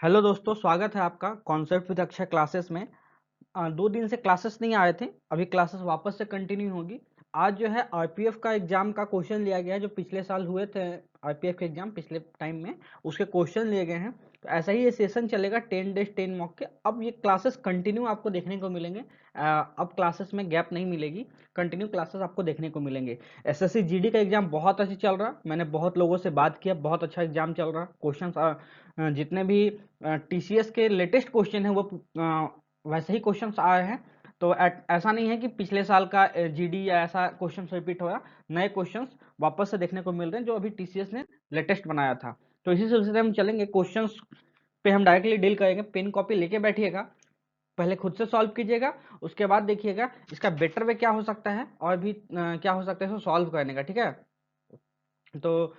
Hello दोस्तों, स्वागत है आपका कॉन्सेप्ट विद अक्षय क्लासेस में। 2 दिन से क्लासेस नहीं आ रहे थे, अभी क्लासेस वापस से कंटिन्यू होगी। आज जो है आरपीएफ का एग्जाम का क्वेश्चन लिया गया है, जो पिछले साल हुए थे आरपीएफ के एग्जाम पिछले टाइम में, उसके क्वेश्चन लिए गए हैं। तो ऐसा ही ये सेशन चलेगा 10 डेज 10 मॉक के। अब ये क्लासेस कंटिन्यू आपको देखने को मिलेंगे। अब क्लासेस में गैप नहीं मिलेगी, कंटिन्यू क्लासेस आपको देखने को मिलेंगे। एसएससी जीडी का एग्जाम बहुत अच्छी चल रहा, मैंने बहुत लोगों से बात किया, बहुत अच्छा एग्जाम चल रहा। क्वेश्चन जितने भी टीसीएस के लेटेस्ट क्वेश्चन है वो वैसे ही क्वेश्चंस आए हैं। तो ऐसा नहीं है कि पिछले साल का जीडी या ऐसा क्वेश्चन रिपीट हो रहा, नए क्वेश्चंस वापस से देखने को मिल रहे हैं जो अभी टीसीएस ने लेटेस्ट बनाया था। तो इसी सिलसिले में हम चलेंगे, क्वेश्चंस पे हम डायरेक्टली डील करेंगे। पेन कॉपी लेके बैठिएगा, पहले खुद से सॉल्व कीजिएगा, उसके बाद देखिएगा इसका बेटर वे क्या हो सकता है और भी क्या हो सकता है इसको सॉल्व करने का। ठीक है, तो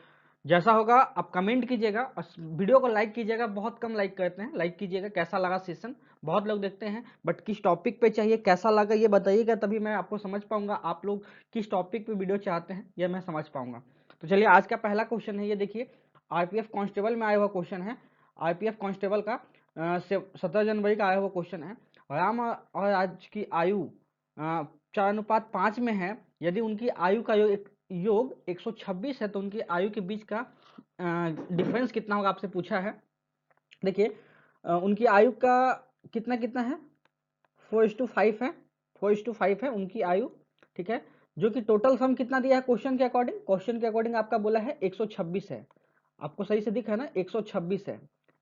जैसा होगा आप कमेंट कीजिएगा और वीडियो को लाइक कीजिएगा। बहुत कम लाइक करते हैं, लाइक कीजिएगा। कैसा लगा सेशन, बहुत लोग देखते हैं बट किस टॉपिक पे चाहिए, कैसा लगा ये बताइएगा, तभी मैं आपको समझ पाऊंगा आप लोग किस टॉपिक पे वीडियो चाहते हैं, ये मैं समझ पाऊंगा। तो चलिए, आज का पहला क्वेश्चन है, ये देखिए आरपीएफ कांस्टेबल में आया हुआ क्वेश्चन है। आरपीएफ कांस्टेबल का 17 जनवरी का आया हुआ क्वेश्चन है। राम और आज की आयु 4:5 में है। यदि उनकी आयु का योग 126 है तो उनकी आयु के बीच का डिफरेंस कितना होगा, आपसे पूछा है। देखिए उनकी आयु का कितना कितना है, 4:5 है, 4:5 है उनकी आयु। ठीक है, जो कि टोटल सम कितना दिया है क्वेश्चन के अकॉर्डिंग, क्वेश्चन के अकॉर्डिंग आपका बोला है 126 है। आपको सही से दिख रहा है ना, 126 है।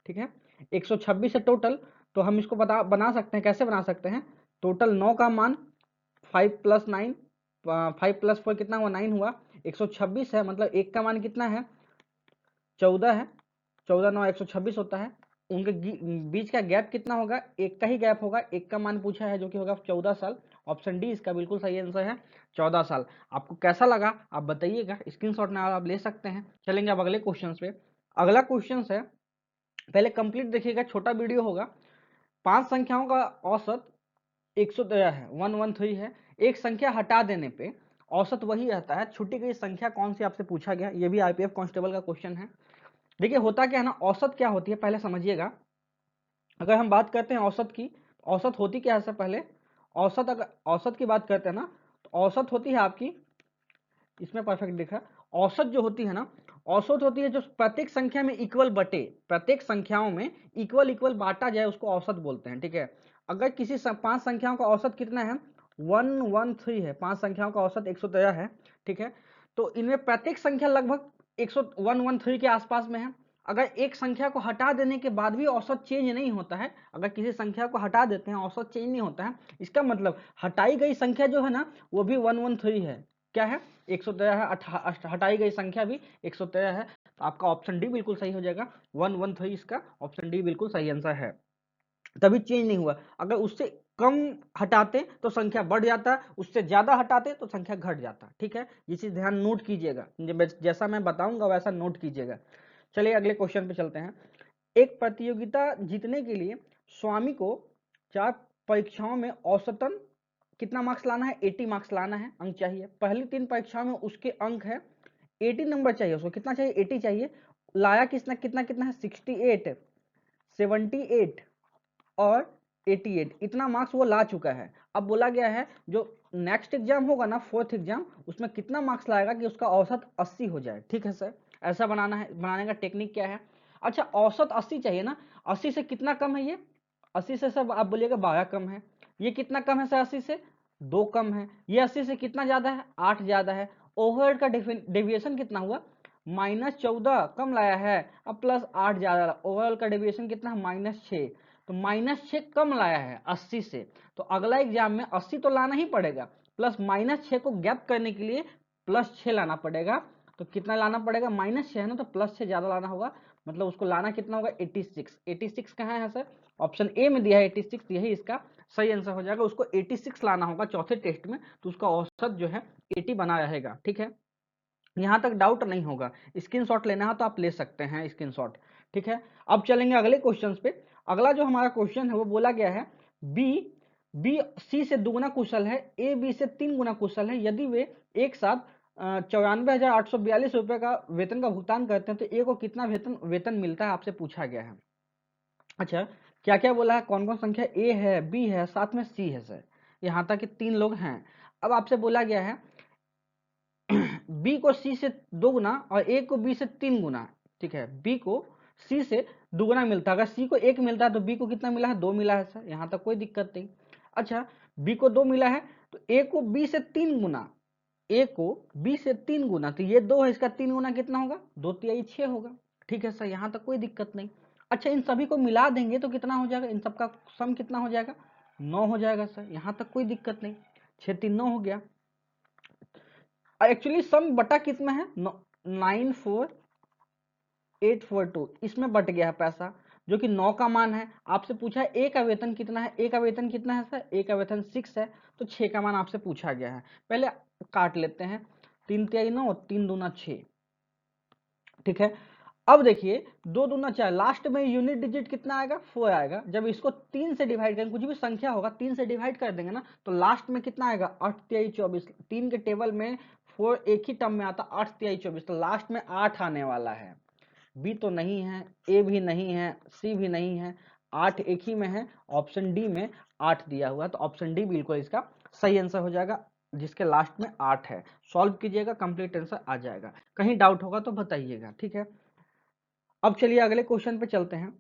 ठीक है, 126 है टोटल। तो हम इसको बना सकते हैं, कैसे बना सकते हैं, टोटल 9 का मान 5 + 9, 5 + 4 कितना हुआ, 9 हुआ। 126 है, मतलब एक का मान कितना है, 14 है। 14 9 126 होता है। उनके बीच का गैप कितना होगा, एक का ही गैप होगा, एक का मान पूछा है जो कि होगा 14 साल। ऑप्शन डी इसका बिल्कुल सही आंसर है, 14 साल। आपको कैसा लगा आप बताइएगा, स्क्रीनशॉट में आप ले सकते हैं। चलेंगे अब अगले क्वेश्चन पे। अगला क्वेश्चन है, पहले कंप्लीट देखिएगा, छोटा वीडियो होगा। 5 संख्याओं का औसत 113 है, 113 है। एक संख्या हटा देने पे औसत वही रहता है, छूटी गई संख्या कौन सी, आपसे पूछा गया। ये भी आईपीएफ कांस्टेबल का क्वेश्चन है। देखिए होता क्या है ना, औसत क्या होती है पहले समझिएगा। अगर हम बात करते हैं औसत की, औसत होती क्या है, सबसे पहले औसत, अगर औसत की बात करते हैं ना, तो औसत होती है आपकी, इसमें परफेक्ट दिखा, औसत जो होती है ना, औसत होती है जो प्रत्येक संख्या में इक्वल बटे, प्रत्येक संख्याओं में इक्वल इक्वल बांटा जाए, उसको औसत बोलते हैं। ठीक है, अगर किसी 5 संख्याओं का औसत कितना है, 113 है, 5 संख्याओं का औसत 113 है। ठीक है, तो इनमें प्रत्येक संख्या लगभग 113 के आसपास में है। अगर एक संख्या को हटा देने के बाद भी औसत चेंज नहीं होता है, अगर किसी संख्या को हटा देते हैं औसत चेंज नहीं होता है, इसका मतलब हटाई गई संख्या जो है ना वो भी 113 है। क्या है, 113 है, हटाई गई संख्या भी 113 है। तो आपका ऑप्शन डी बिल्कुल सही हो जाएगा, 113 इसका ऑप्शन डी बिल्कुल सही आंसर है। तभी चेंज नहीं हुआ। अगर उससे कम हटाते तो संख्या बढ़ जाता, उससे ज्यादा हटाते तो संख्या घट जाता। ठीक है, ये चीज ध्यान नोट कीजिएगा, जैसा मैं बताऊंगा वैसा नोट कीजिएगा। चलिए अगले क्वेश्चन पे चलते हैं। एक प्रतियोगिता जीतने के लिए स्वामी को 4 परीक्षाओं में औसतन कितना मार्क्स लाना है, 80 मार्क्स लाना है, अंक चाहिए। पहली 3 परीक्षाओं में उसके अंक है 80 नंबर चाहिए, उसको कितना चाहिए, 80 चाहिए। लाया किसना कितना कितना है, 68, 78 और 88, इतना मार्क्स वो ला चुका है। अब बोला गया है जो नेक्स्ट एग्जाम होगा ना, 4th एग्जाम, उसमें कितना मार्क्स लाएगा कि उसका औसत 80 हो जाए। ठीक है सर, ऐसा बनाना है, बनाने का टेक्निक क्या है। अच्छा, औसत 80 चाहिए ना, 80 से कितना कम है ये, 80 से सब आप बोलिएगा 12 कम है। ये कितना कम है सर, 80 से 2 कम है। ये 80 से कितना ज्यादा है, 8 ज्यादा है। ओवरहेड का डेविएशन कितना हुआ, -14 कम लाया है, अब +8 ज्यादा, ओवरऑल का डेविएशन कितना है, -6। तो -6 कम लाया है 80 से। तो अगला एग्जाम में 80 तो लाना ही पड़ेगा, प्लस -6 को गैप करने के लिए +6 लाना पड़ेगा। तो कितना लाना पड़ेगा, -6 है ना, तो +6 ज्यादा लाना होगा, मतलब उसको लाना कितना होगा, 86। 86 कहाँ है सर, ऑप्शन ए में दिया है 86, यही इसका सही आंसर हो जाएगा। उसको 86 लाना होगा चौथे टेस्ट में, तो उसका औसत जो है 80 बना रहेगा। ठीक है, यहां तक डाउट नहीं होगा। स्क्रीनशॉट लेना है तो आप ले सकते हैं स्क्रीनशॉट। ठीक है, अब चलेंगे अगले क्वेश्चन पे। अगला जो हमारा क्वेश्चन है वो बोला गया है, बी बी सी से 2 गुना कुशल है, ए बी से 3 गुना कुशल है। यदि वे एक साथ 94,842 रुपए का वेतन का भुगतान करते हैं तो ए को कितना वेतन वेतन मिलता है, आपसे पूछा गया है। अच्छा, क्या क्या बोला है, कौन कौन संख्या ए है, बी है, साथ में सी है सर। यहाँ तक कि 3 लोग हैं। अब आपसे बोला गया है बी को सी से 2 गुना और ए को बी से 3 गुना। ठीक है, बी को सी से दुगुना मिलता है, अगर सी को 1 मिलता है तो बी को कितना मिला है, 2 मिला है सर। यहाँ तक कोई दिक्कत नहीं। अच्छा, बी को 2 मिला है तो ए को बी से 3 गुना, ए को बी से 3 गुना, तो ये 2 है, इसका 3 गुना कितना होगा, 2 तिहाई 6 होगा। ठीक है सर, यहाँ तक कोई दिक्कत नहीं। अच्छा, इन सभी को मिला देंगे तो कितना हो जाएगा, इन सब का सम कितना हो जाएगा, 9 हो जाएगा सर। यहाँ तक कोई दिक्कत नहीं, 6 3 9 हो गया। एक्चुअली सम बटा किस में है, 94842, इसमें बट गया है पैसा, जो कि 9 का मान है। आपसे पूछा है ए का वेतन कितना है, ए का वेतन कितना है सर, ए का वेतन 6 है, तो 6 का मान आपसे पूछा गया है। पहले काट लेते हैं, 3 तिहाई 9, 3 दूना 6। ठीक है, अब देखिए 2 दूना 4, लास्ट में यूनिट डिजिट कितना आएगा, 4 आएगा। जब इसको 3 से डिवाइड करेंगे, कुछ भी संख्या होगा 3 से डिवाइड कर देंगे ना, तो लास्ट में कितना आएगा, 8 तिहाई 24। 3 के टेबल में 4 एक ही टर्म में आता, 8 तिहाई 24, तो लास्ट में 8 आने वाला है। बी तो नहीं है, ए भी नहीं है, सी भी नहीं है, 8 एक ही में है, ऑप्शन डी में 8 दिया हुआ है, तो ऑप्शन डी बिल्कुल इसका सही आंसर हो जाएगा, जिसके लास्ट में 8 है। सॉल्व कीजिएगा, कंप्लीट आंसर आ जाएगा। कहीं डाउट होगा तो बताइएगा। ठीक है, अब चलिए अगले क्वेश्चन पे चलते हैं।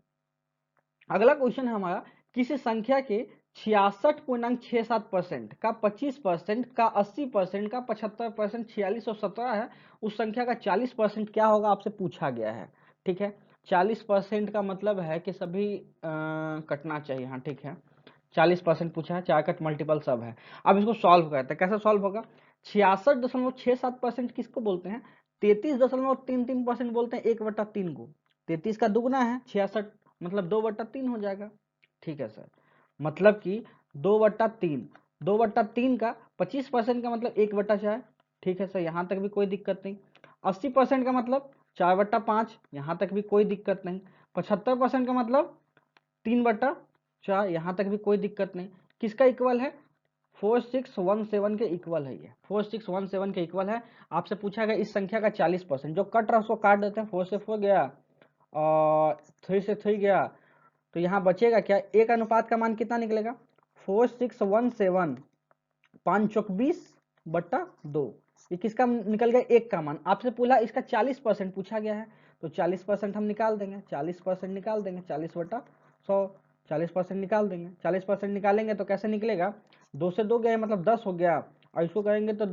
अगला क्वेश्चन है हमारा, किसी संख्या के 66.67% का 25% का 80% का 75%, 46 और 17 है, उस संख्या का 40% क्या होगा, आपसे पूछा गया है। ठीक है, 40% का मतलब है कि सभी कटना चाहिए। हाँ ठीक है, 40% पूछा है, 4 कट मल्टीपल सब है। अब इसको सॉल्व करते हैं, कैसे सॉल्व होगा। 66.67% किसको बोलते हैं, 33.33% बोलते हैं 1/3 को। 33 का दुगुना है 66, मतलब 2/3 हो जाएगा। ठीक है सर, मतलब कि 2/3, 2/3 का 25% का मतलब 1/4। ठीक है सर, यहाँ तक भी कोई दिक्कत नहीं। 80% का मतलब 4/5, यहाँ तक भी कोई दिक्कत नहीं। 75% का मतलब 3/4, यहाँ तक भी कोई दिक्कत नहीं। किसका इक्वल है, 4617 के इक्वल है, ये 4617 के इक्वल है। आपसे पूछा गया इस संख्या का 40%, जो कट रहा है उसको काट देते हैं, 4 से 4 गया और 3 से 3 गया, तो यहाँ बचेगा क्या, एक अनुपात का मान कितना निकलेगा, 4617, 5 चौक 20/2। ये किसका निकल गया, एक का मान। आपसे पूछा इसका 40% पूछा गया है, तो 40% हम निकाल देंगे, 40% निकाल देंगे, 40/100, 40% निकाल देंगे। 40% निकालेंगे तो कैसे निकलेगा, 2 से 2 गए मतलब 10 हो गया, और इसको करेंगे तो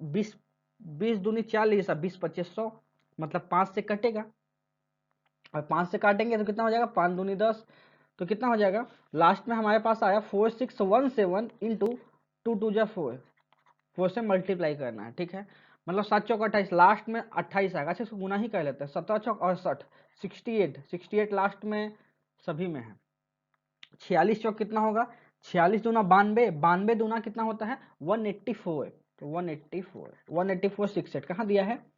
20, 20 दूनी 40, 20 25 100, मतलब 5 से कटेगा, और 5 से काटेंगे तो कितना हो जाएगा, 5 दूनी 10, तो कितना हो जाएगा, लास्ट में हमारे पास आया 4617 इंटू 2 2 जा 4, 4 से मल्टीप्लाई करना है। ठीक है, मतलब 7 चौक 28, लास्ट में 28 आएगा। अच्छा, इसको गुना ही कर लेते हैं, 17 चौक 68, 68 लास्ट में सभी में है। 46 चौक कितना होगा, 46 दूना 92, 92 दूना कितना होता है 184, तो 184 68 कहाँ दिया है,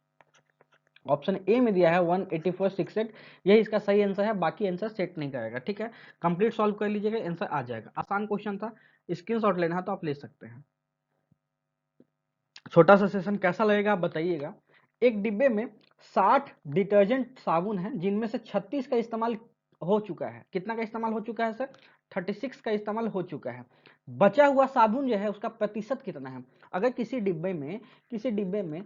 ऑप्शन ए में दिया है 184 68, यही इसका सही आंसर है, बाकी आंसर सेट नहीं करेगा। ठीक है, कंप्लीट सॉल्व कर लीजिएगा, आंसर आ जाएगा। आसान क्वेश्चन था, स्क्रीनशॉट लेना है तो आप ले सकते हैं। छोटा सा सेशन कैसा लगेगा आप बताइएगा। एक डिब्बे में 60 डिटर्जेंट साबुन है, जिनमें से 36 का इस्तेमाल हो चुका है। कितना का इस्तेमाल हो चुका है सर, 36 का इस्तेमाल हो चुका है। बचा हुआ साबुन जो है उसका प्रतिशत कितना है। अगर किसी डिब्बे में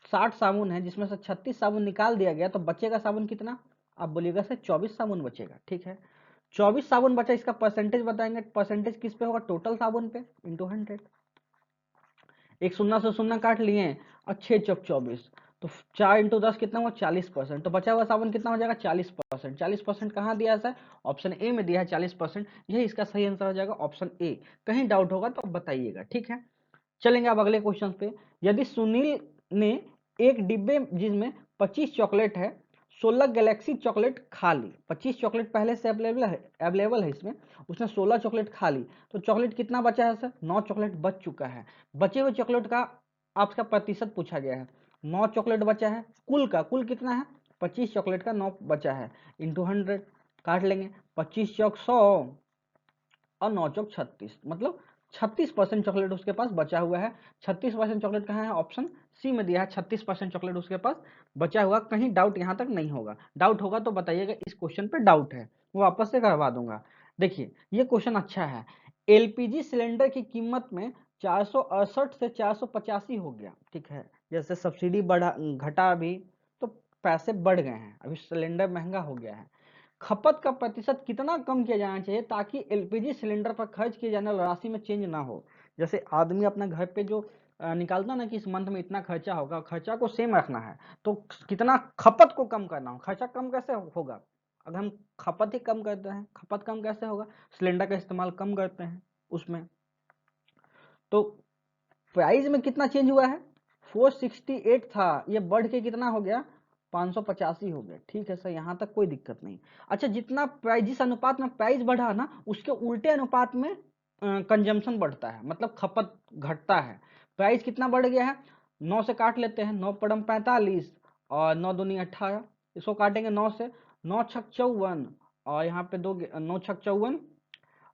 60 साबुन है, जिसमें से 36 साबुन निकाल दिया गया, तो बचेगा साबुन कितना, आप बोलिएगा सर 24 साबुन बचेगा। ठीक है, 24 साबुन बचा, इसका परसेंटेज बताएंगे, परसेंटेज किस पे होगा, टोटल साबुन पे इंटू 100। एक शून्य से शून्य काट लिए और 6 चौक 24, तो 4 इंटू 10 कितना हुआ, 40%। तो बचा हुआ साबुन कितना हो जाएगा, 40%। 40% कहाँ दिया है सर, ऑप्शन ए में दिया है 40%, यही इसका सही आंसर हो जाएगा, ऑप्शन ए। कहीं डाउट होगा तो बताइएगा। ठीक है, चलेंगे अब अगले क्वेश्चन पे। यदि सुनील ने एक डिब्बे जिसमें 25 चॉकलेट है, 16 गैलेक्सी चॉकलेट खा ली, 25 चॉकलेट पहले से अवेलेबल है इसमें, उसने 16 चॉकलेट खा ली, तो चॉकलेट कितना बचा है सर, 9 चॉकलेट बच चुका है। बचे हुए चॉकलेट का आपका प्रतिशत पूछा गया है। 9 चॉकलेट बचा है, कुल कितना है, 25 चॉकलेट का 9 बचा है, इंटू 100 काट लेंगे, 25 चौक 100 और 9 चौक 36, मतलब 36% चॉकलेट उसके पास बचा हुआ है। 36% चॉकलेट कहाँ है, ऑप्शन सी में दिया है, 36% चॉकलेट उसके पास बचा हुआ। कहीं डाउट यहाँ तक नहीं होगा, डाउट होगा तो बताइएगा, इस क्वेश्चन पे डाउट है। वो वापस से करवा दूंगा। देखिए ये क्वेश्चन अच्छा है। एलपीजी सिलेंडर की कीमत में 468 से 485 हो गया, ठीक है। जैसे सब्सिडी बढ़ा घटा अभी तो पैसे बढ़ गए हैं, अभी सिलेंडर महंगा हो गया है। खपत का प्रतिशत कितना कम किया जाना चाहिए ताकि एलपीजी सिलेंडर पर खर्च किए जाने वाली राशि में चेंज ना हो। जैसे आदमी अपना घर पे जो निकालता ना कि इस मंथ में इतना खर्चा होगा, खर्चा को सेम रखना है तो कितना खपत को कम करना हो। खर्चा कम कैसे होगा? अगर हम खपत ही कम करते हैं, खपत कम कैसे होगा? सिलेंडर का इस्तेमाल कम करते हैं उसमें। तो प्राइस में कितना चेंज हुआ है? 468 था, ये बढ़ के कितना हो गया? 585 हो गया, ठीक है सर, यहाँ तक कोई दिक्कत नहीं। अच्छा, जितना प्राइस, जिस अनुपात में प्राइस बढ़ा ना उसके उल्टे अनुपात में कंजम्पशन बढ़ता है, मतलब खपत घटता है। प्राइस कितना बढ़ गया है? 9 से काट लेते हैं, 9 पड़म 45 और 9 दूनी 18, इसको काटेंगे 9 से, 9 छक 54 और यहाँ पे 9 छक 54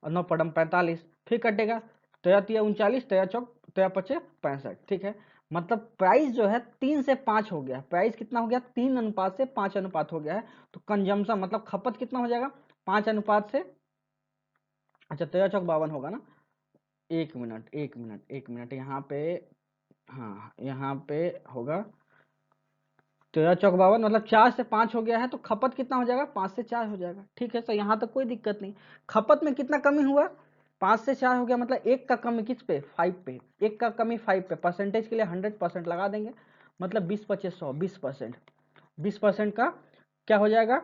और 9 पड़म 45, फिर कटेगा 13 तिया 39, 13 चौक 13 पचे 65, ठीक है। मतलब प्राइस जो है 3 से 5 हो गया। प्राइस कितना हो गया? 3 अनुपात से 5 अनुपात हो गया है। तो कंजम्पशन मतलब खपत कितना हो जाएगा? 5 अनुपात से, अच्छा 13 चौक 52 होगा ना। एक मिनट एक मिनट एक मिनट, यहाँ पे, हाँ यहाँ पे होगा 13 चौक 52, मतलब 4 से 5 हो गया है तो खपत कितना हो जाएगा? 5 से 4 हो जाएगा, ठीक है। तो यहाँ तक कोई दिक्कत नहीं। खपत में कितना कमी हुआ? 5 से 4 हो गया, मतलब एक का कमी किस पे? 5 पे। एक का कमी 5 पे, परसेंटेज के लिए 100% लगा देंगे, मतलब 20 25 100, 20%। 20% का क्या हो जाएगा?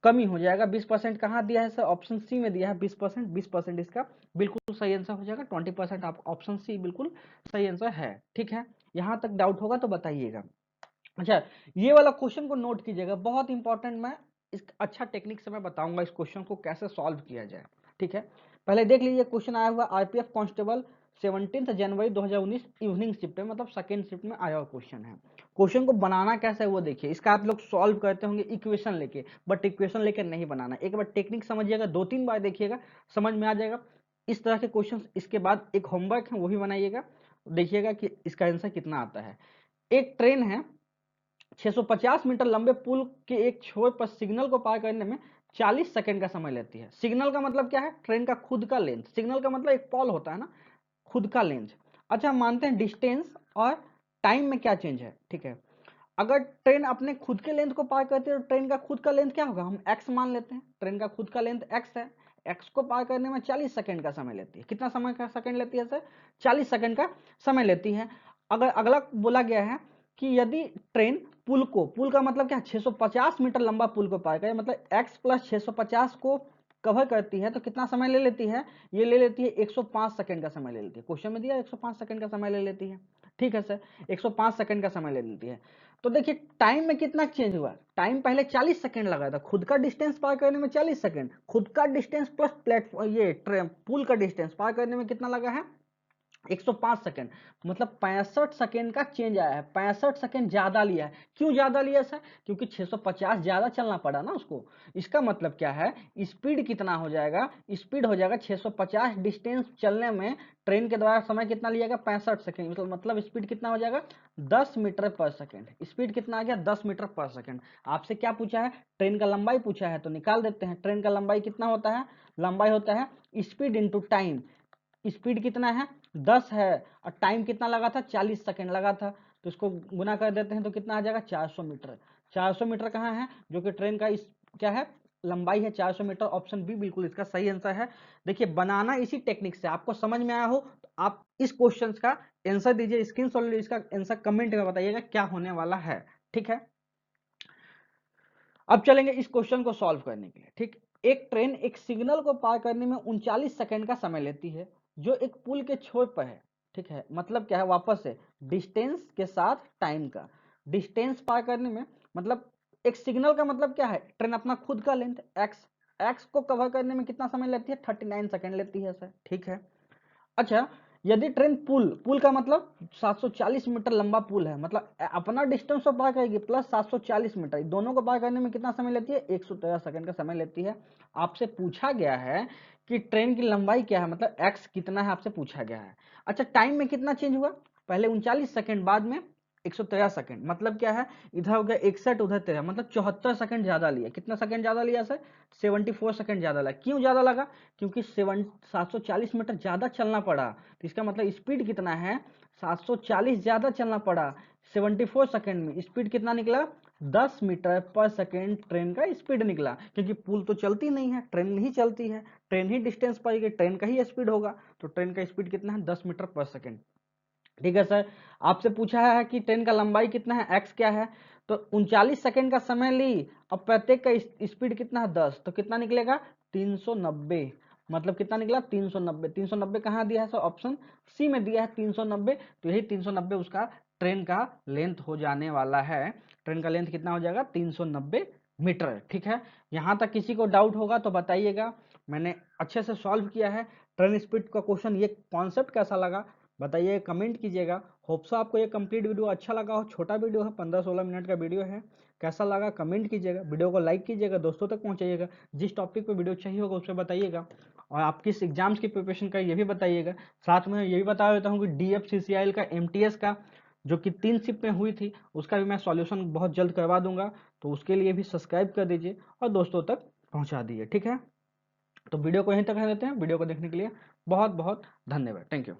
कमी हो जाएगा। 20% कहाँ दिया है सर? ऑप्शन सी में दिया है 20%। 20% इसका बिल्कुल सही आंसर हो जाएगा। 20% आप ऑप्शन सी बिल्कुल सही आंसर है, ठीक है। यहाँ तक डाउट होगा तो बताइएगा। अच्छा, ये वाला क्वेश्चन को नोट कीजिएगा, बहुत इंपॉर्टेंट। मैं इस अच्छा टेक्निक से मैं बताऊंगा इस क्वेश्चन को कैसे सॉल्व किया जाए, ठीक है। पहले देख लीजिए, क्वेश्चन आया हुआ आरपीएफ कांस्टेबल 17 जनवरी 2019 इवनिंग शिफ्ट में, मतलब सेकेंड शिफ्ट में आया हुआ क्वेश्चन है। क्वेश्चन को बनाना कैसे है वो देखिए। इसका आप लोग सॉल्व करते होंगे इक्वेशन लेके, बट इक्वेशन लेके नहीं बनाना। एक बार टेक्निक समझिएगा, 2-3 बार देखिएगा, समझ में आ जाएगा। इस तरह के क्वेश्चन इसके बाद एक होमवर्क है वो भी बनाइएगा, देखिएगा कि इसका आंसर कितना आता है। एक ट्रेन है, 650 मीटर लंबे पुल के एक छोर पर सिग्नल को पार करने में 40 सेकंड का समय लेती है। सिग्नल का मतलब क्या है? ट्रेन का खुद का लेंथ। सिग्नल का मतलब एक पॉल होता है ना, खुद का लेंथ। अच्छा, हम मानते हैं डिस्टेंस और टाइम में क्या चेंज है, ठीक है। अगर ट्रेन अपने खुद के लेंथ को पार करती है तो ट्रेन का खुद का लेंथ क्या होगा? हम x मान लेते हैं, ट्रेन का खुद का लेंथ x है। x को पार करने में 40 सेकंड का समय लेती है। कितना समय का सेकंड लेती है सर? 40 सेकंड का समय लेती है। अगर अगला बोला गया है कि यदि ट्रेन पुल का मतलब क्या है? 650 मीटर लंबा पुल को पार करे, मतलब x प्लस 650 को कवर करती है तो कितना समय ले लेती है? ये ले लेती है 105 सेकंड का समय ले लेती है। क्वेश्चन में दिया 105 सेकंड का समय ले लेती है, ठीक है सर। 105 सेकंड का समय ले लेती है। तो देखिए टाइम में कितना चेंज हुआ। टाइम पहले 40 सेकंड लगा था, खुद का डिस्टेंस पार करने में 40 सेकंड, खुद का डिस्टेंस प्लस प्लेटफॉर्म ये पुल का डिस्टेंस पार करने में कितना लगा है? 105 सेकंड, मतलब 65 सेकंड का चेंज आया है। 65 सेकंड ज्यादा लिया है। क्यों ज्यादा लिया सर? क्योंकि 650 ज्यादा चलना पड़ा ना उसको। इसका मतलब क्या है? स्पीड कितना हो जाएगा? स्पीड हो जाएगा 650 डिस्टेंस चलने में ट्रेन के द्वारा समय कितना लिएगा? 65 सेकंड, मतलब स्पीड कितना हो जाएगा? 10 मीटर पर सेकंड। स्पीड कितना आ गया? 10 मीटर पर सेकंड। आपसे क्या पूछा है? ट्रेन का लंबाई पूछा है, तो निकाल देते हैं। ट्रेन का लंबाई कितना होता है? लंबाई होता है स्पीड इंटू टाइम। स्पीड कितना है? 10 है और टाइम कितना लगा था? 40 सेकंड लगा था, तो इसको गुना कर देते हैं तो कितना आ जाएगा? 400 मीटर। 400 मीटर कहाँ है? जो कि ट्रेन का इस क्या है? लंबाई है 400 मीटर। ऑप्शन बी बिल्कुल इसका सही आंसर है। देखिए बनाना इसी टेक्निक से, आपको समझ में आया हो तो आप इस क्वेश्चन का आंसर दीजिए, स्क्रीनशॉट लीजिए, इसका आंसर कमेंट में बताइएगा क्या होने वाला है, ठीक है। अब चलेंगे इस क्वेश्चन को सॉल्व करने के लिए, ठीक। एक ट्रेन एक सिग्नल को पार करने में 39 सेकंड का समय लेती है जो एक पुल के छोर पर है, ठीक है। मतलब क्या है? वापस से डिस्टेंस के साथ टाइम का, डिस्टेंस पार करने में मतलब एक सिग्नल का मतलब क्या है? ट्रेन अपना खुद का लेंथ एक्स, एक्स को कवर करने में कितना समय लेती है? 39 सेकंड लेती है सर, ठीक है। अच्छा, यदि ट्रेन पुल का मतलब 740 मीटर लंबा पुल है, मतलब अपना डिस्टेंस तो पार करेगी प्लस 740 मीटर, दोनों को पार करने में कितना समय लेती है? 113 सेकंड का समय लेती है। आपसे पूछा गया है कि ट्रेन की लंबाई क्या है, मतलब एक्स कितना है, आपसे पूछा गया है। अच्छा, टाइम में कितना चेंज हुआ? पहले 39 सेकंड, बाद में 113 सेकंड, मतलब क्या है, इधर हो गया 61, उधर 13, मतलब 74 सेकंड ज्यादा लिया। कितना सेकंड ज्यादा लिया सर? 74 सेकंड ज्यादा लगा। क्यों ज्यादा लगा? क्योंकि 740 मीटर ज्यादा चलना पड़ा। तो इसका मतलब स्पीड कितना है, 740 ज्यादा चलना पड़ा। 74 सेकंड में स्पीड कितना निकला? 10 मीटर पर सेकंड ट्रेन का स्पीड निकला। क्योंकि पुल तो चलती नहीं है, ट्रेन ही चलती है, ट्रेन ही डिस्टेंस पाएगी, ट्रेन का ही स्पीड होगा। तो ट्रेन का स्पीड कितना है? 10 मीटर पर सेकंड। ठीक है सर। आपसे पूछा है कि ट्रेन का लंबाई कितना है, एक्स क्या है, तो 39 सेकंड का समय ली, अब प्रत्येक का स्पीड कितना है? 10, तो कितना निकलेगा? 390। मतलब कितना निकला? 390। 390 कहाँ दिया है सर? ऑप्शन सी में दिया है 390। तो यही 390 उसका ट्रेन का लेंथ हो जाने वाला है। ट्रेन का लेंथ कितना हो जाएगा? 390 मीटर। ठीक है, यहाँ तक किसी को डाउट होगा तो बताइएगा। मैंने अच्छे से सॉल्व किया है ट्रेन स्पीड का क्वेश्चन। ये कॉन्सेप्ट कैसा लगा बताइए, कमेंट कीजिएगा। होप सो आपको ये कंप्लीट वीडियो अच्छा लगा हो। छोटा वीडियो है, 15-16 मिनट का वीडियो है। कैसा लगा कमेंट कीजिएगा, वीडियो को लाइक कीजिएगा, दोस्तों तक पहुंचाइएगा। जिस टॉपिक पे वीडियो चाहिए होगा उस पर बताइएगा। और आप किस एग्जाम्स की प्रिपरेशन का ये भी बताइएगा। साथ में ये भी बता देता हूँ कि DFCCIL का MTS का जो कि 3 शिफ्ट में हुई थी, उसका भी मैं सॉल्यूशन बहुत जल्द करवा दूंगा। तो उसके लिए भी सब्सक्राइब कर दीजिए और दोस्तों तक पहुंचा दीजिए। ठीक है, तो वीडियो को यहीं तक रहने देते हैं। वीडियो को देखने के लिए बहुत बहुत धन्यवाद। Thank you.